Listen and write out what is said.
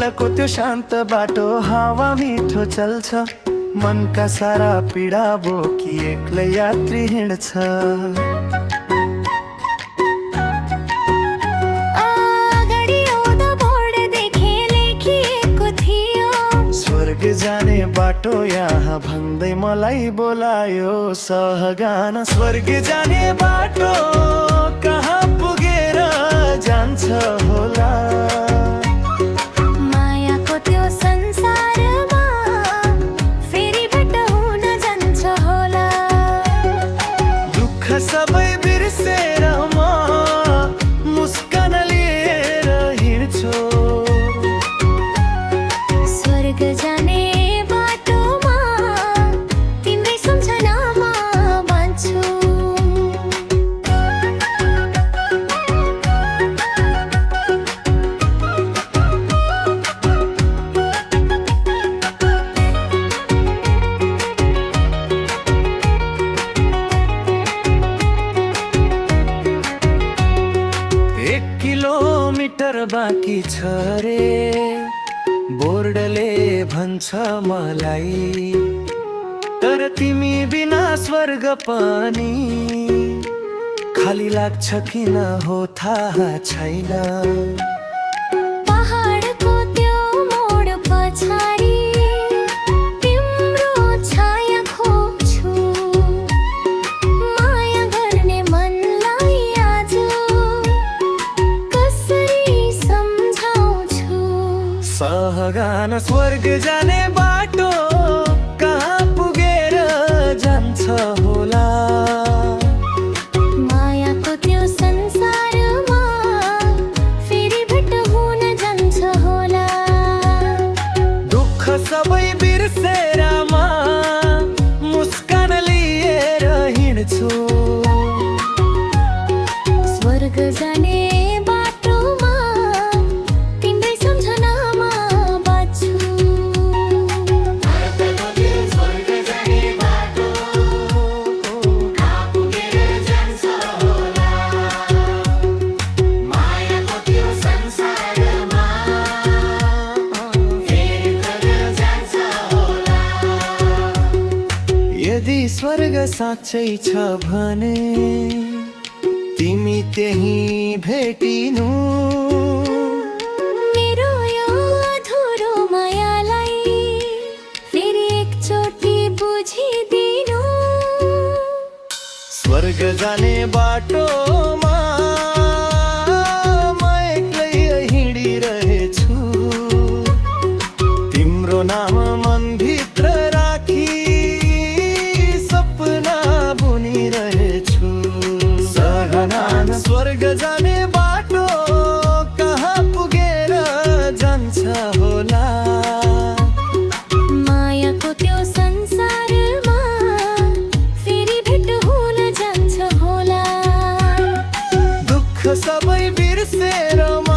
तलको त्यो शान्त बाटो हावा मिठो चल्छ मनका सारा पीडा बोकी एक्लै यात्री हिँड्छ स्वर्ग जाने बाटो यहाँ भन्दै मलाई बोलायो सहगान स्वर्ग जाने बाटो कहाँ पुगेर जान्छ होला मायाको त्यो संसारमा फेरि भेट हुन जान्छ होला दुःख सबै बिर्सेर म मुस्कान लिएर हिँड्छु स्वर्ग जाने बाटोमा तिम्रै सम्झनामा बाँच्छु किलोमिटर बाँकी छ रे बोर्डले भन्छ मलाई तर तिमी बिना स्वर्ग पनि खाली लाग्छ किन हो थाहा छैन पहाडको त्यो मोड पछाडि तिम्रो छाया खोज्छु माया गर्ने मनलाई आज कसरी सम्झाउँछु सहगान स्वर्ग जाने बाटो कहाँ पुगेर जान्छ होला मायाको त्यो संसारमा फेरि भेट हुन जान्छ होला दुःख सबै बिर्सेर म मुस्कान लिएर हिँड्छु स्वर्ग जाने बाटोमा तिम्रै सम्झनामा बाँच्छु यदि स्वर्ग साँच्चै छ भने तिमी त्यही भेटिनु मेरो यो अधुरो मायालाई फेरि एकचोटि बुझिदिनु स्वर्ग जाने बाटोमा म एक्लै हिँडिरहेछु तिम्रो नाम मनभित्र राखी सपना बुनिरहेछु सहगान स्वर्ग जाने बाटो कहाँ पुगेर जान्छ होला मायाको त्यो संसारमा फेरि भेट हुन जान्छ होला दुःख सबै बिर्सेर म